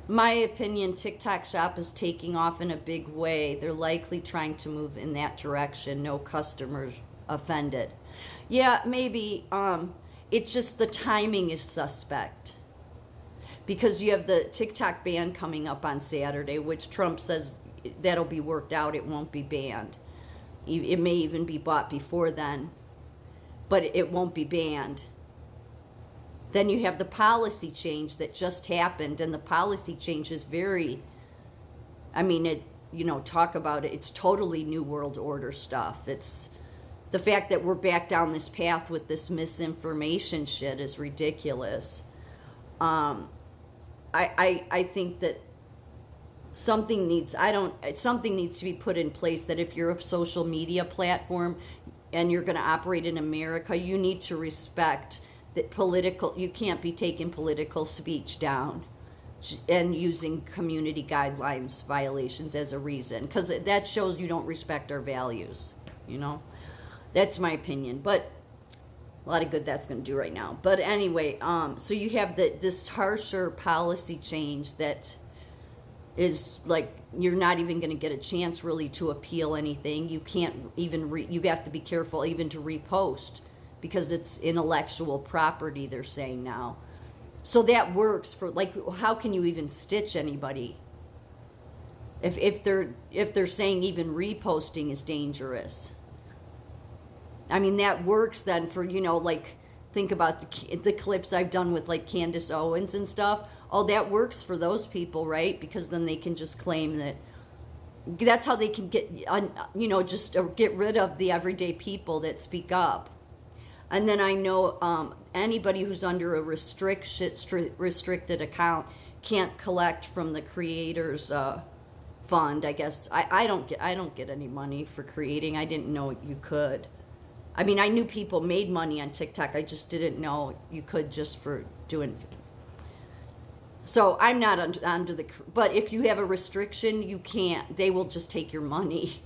My opinion, TikTok Shop is taking off in a big way. They're likely trying to move in that direction. No customers offended. Yeah, maybe. It's just the timing is suspect because you have the TikTok ban coming up on Saturday, which Trump says that'll be worked out. It won't be banned. It may even be bought before then, but it won't be banned. Then you have the policy change that just happened, and the policy change is very, I mean, talk about it. It's totally New World Order stuff. It's the fact that we're back down this path with this misinformation shit is ridiculous. I think that something needs to be put in place that if you're a social media platform and you're going to operate in America, you need to respect that you can't be taking political speech down and using community guidelines violations as a reason, because that shows you don't respect our values. That's my opinion, but a lot of good that's going to do right now. But anyway, so you have this harsher policy change that is like you're not even going to get a chance really to appeal anything. You can't even you have to be careful even to repost because it's intellectual property, they're saying now. So that works for, like, how can you even stitch anybody if they're saying even reposting is dangerous? I mean, that works then for, like, think about the clips I've done with, like, Candace Owens and stuff. Oh, that works for those people, right? Because then they can just claim that that's how they can get, just get rid of the everyday people that speak up. And then I know anybody who's under a restricted account can't collect from the creators fund. I guess I don't get any money for creating. I didn't know you could. I mean, I knew people made money on TikTok. I just didn't know you could just for doing. So I'm not under the. But if you have a restriction, you can't. They will just take your money.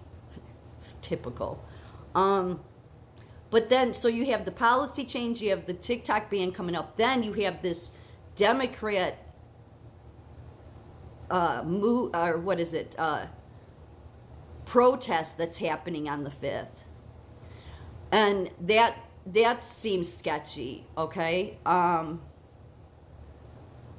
It's typical. But then, so you have the policy change, you have the TikTok ban coming up, then you have this Democrat protest that's happening on the 5th. And that seems sketchy, okay? And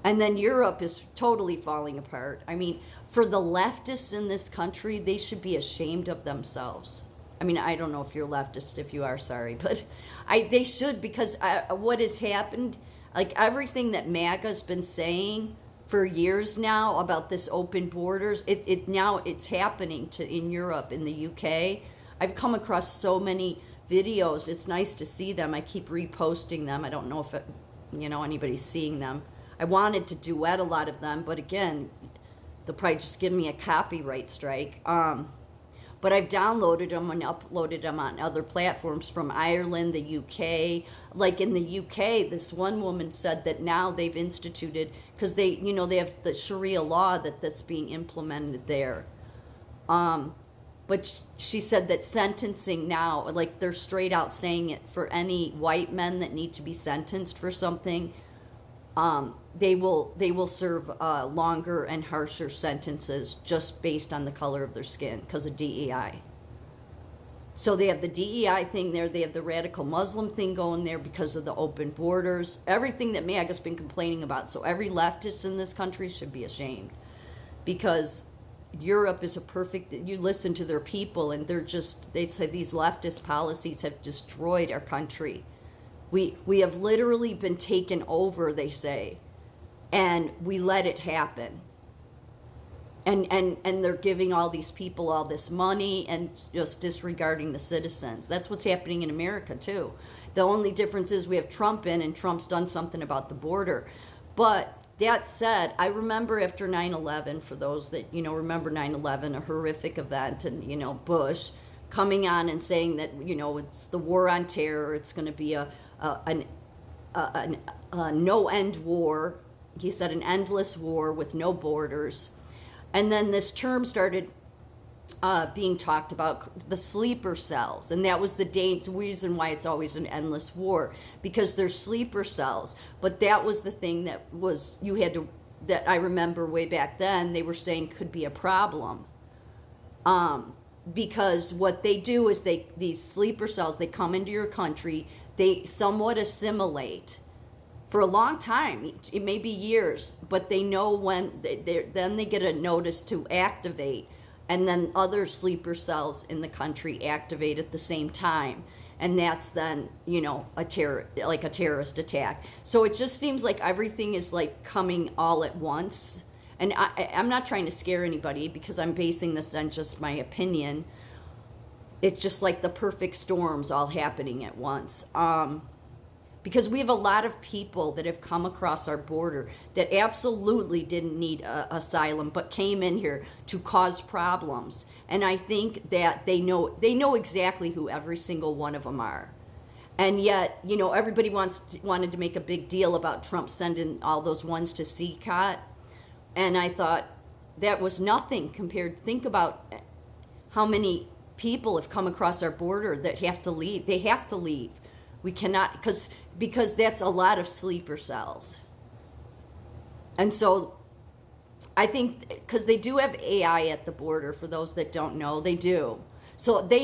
then Europe is totally falling apart. I mean, for the leftists in this country, they should be ashamed of themselves. I mean, I don't know if you're leftist. If you are, sorry, but they should, because what has happened, like everything that MAGA's been saying for years now about this open borders, now it's happening in Europe, in the UK. I've come across so many videos. It's nice to see them. I keep reposting them. I don't know if anybody's seeing them. I wanted to duet a lot of them, but again, they'll probably just give me a copyright strike. But I've downloaded them and uploaded them on other platforms from Ireland, the UK. Like in the UK, this one woman said that now they've instituted, because they have the Sharia law that's being implemented there. But she said that sentencing now, like they're straight out saying it for any white men that need to be sentenced for something, they will serve longer and harsher sentences just based on the color of their skin because of DEI. So they have the DEI thing there. They have the radical Muslim thing going there because of the open borders. Everything that MAGA's been complaining about. So every leftist in this country should be ashamed, because Europe is you listen to their people and they say these leftist policies have destroyed our country. We have literally been taken over, they say, and we let it happen. And they're giving all these people all this money and just disregarding the citizens. That's what's happening in America too. The only difference is we have Trump in, and Trump's done something about the border. But that said, I remember after 9/11, for those that remember 9/11, a horrific event, and Bush coming on and saying that it's the war on terror. It's going to be a no-end war. He said an endless war with no borders. And then this term started being talked about, the sleeper cells. And that was the reason why it's always an endless war, because there's sleeper cells. But that was the thing that was, you had to that I remember way back then, they were saying could be a problem. Because what they do is these sleeper cells, they come into your country, they somewhat assimilate for a long time. It may be years, but they know when then they get a notice to activate, and then other sleeper cells in the country activate at the same time, and that's then a terrorist attack. So it just seems like everything is like coming all at once. And I'm not trying to scare anybody because I'm basing this on just my opinion. It's just like the perfect storms all happening at once. Because we have a lot of people that have come across our border that absolutely didn't need asylum, but came in here to cause problems. And I think that they know exactly who every single one of them are. And yet, everybody wanted to make a big deal about Trump sending all those ones to CCOT. And I thought that was nothing compared. Think about how many people have come across our border that have to leave. They have to leave. We cannot, because that's a lot of sleeper cells. And so I think, because they do have AI at the border, for those that don't know, they do. So they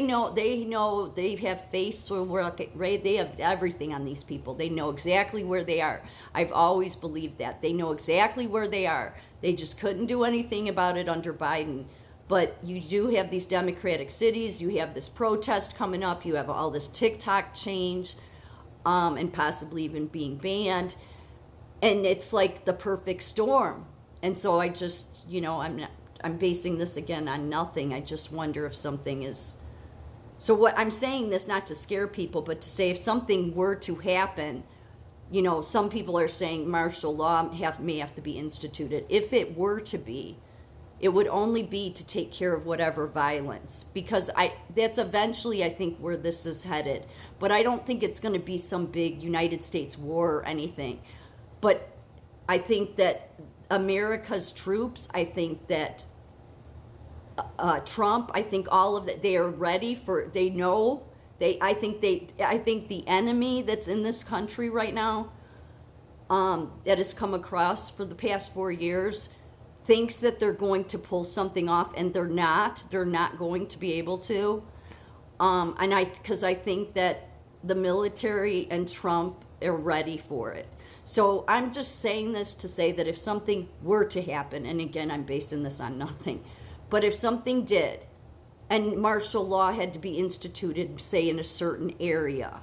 have facial recognition, they have everything on these people. They know exactly where they are. I've always believed that. They know exactly where they are. They just couldn't do anything about it under Biden. But you do have these Democratic cities. You have this protest coming up. You have all this TikTok change, and possibly even being banned. And it's like the perfect storm. And so I just, I'm basing this again on nothing. I just wonder if something is. So what I'm saying this not to scare people, but to say if something were to happen, some people are saying martial law may have to be instituted. If it were to be, it would only be to take care of whatever violence, because that's eventually, I think, where this is headed. But I don't think it's going to be some big United States war or anything. But I think that America's troops, I think that Trump, I think all of that, they are ready for, they know, I think the enemy that's in this country right now, that has come across for the past 4 years, thinks that they're going to pull something off, and they're not going to be able to. Because I think that the military and Trump are ready for it. So I'm just saying this to say that if something were to happen, and again, I'm basing this on nothing, but if something did, and martial law had to be instituted, say, in a certain area,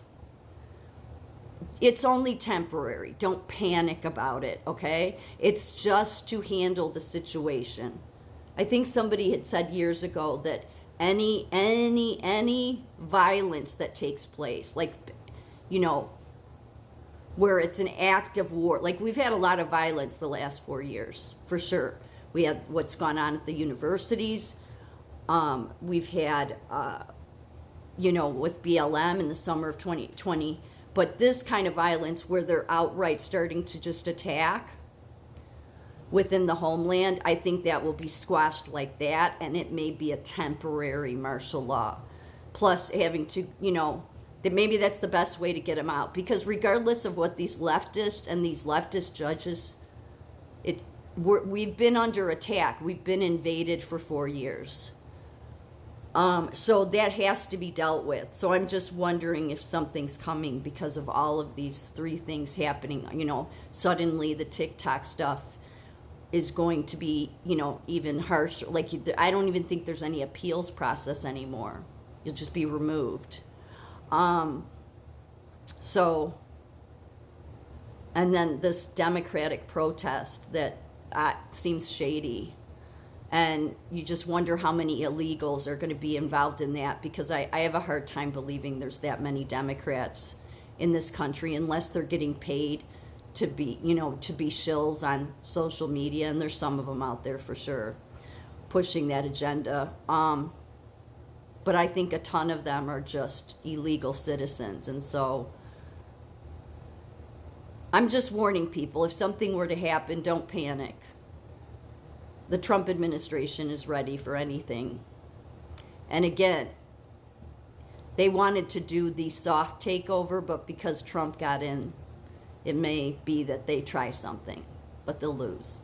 it's only temporary. Don't panic about it, okay? It's just to handle the situation. I think somebody had said years ago that any violence that takes place, like, where it's an act of war. Like, we've had a lot of violence the last 4 years, for sure. We had what's gone on at the universities. We've had, with BLM in the summer of 2020. But this kind of violence where they're outright starting to just attack within the homeland, I think that will be squashed like that, and it may be a temporary martial law. Plus having to, that maybe that's the best way to get them out. Because regardless of what these leftists and these leftist judges, we've been under attack. We've been invaded for 4 years. So that has to be dealt with. So I'm just wondering if something's coming because of all of these 3 things happening. Suddenly the TikTok stuff is going to be, even harsher. Like, I don't even think there's any appeals process anymore. You'll just be removed. So, and then this Democratic protest that seems shady. And you just wonder how many illegals are going to be involved in that, because I have a hard time believing there's that many Democrats in this country unless they're getting paid to be, to be shills on social media. And there's some of them out there for sure pushing that agenda. But I think a ton of them are just illegal citizens. And so I'm just warning people, if something were to happen, don't panic. The Trump administration is ready for anything. And again, they wanted to do the soft takeover, but because Trump got in, it may be that they try something, but they'll lose.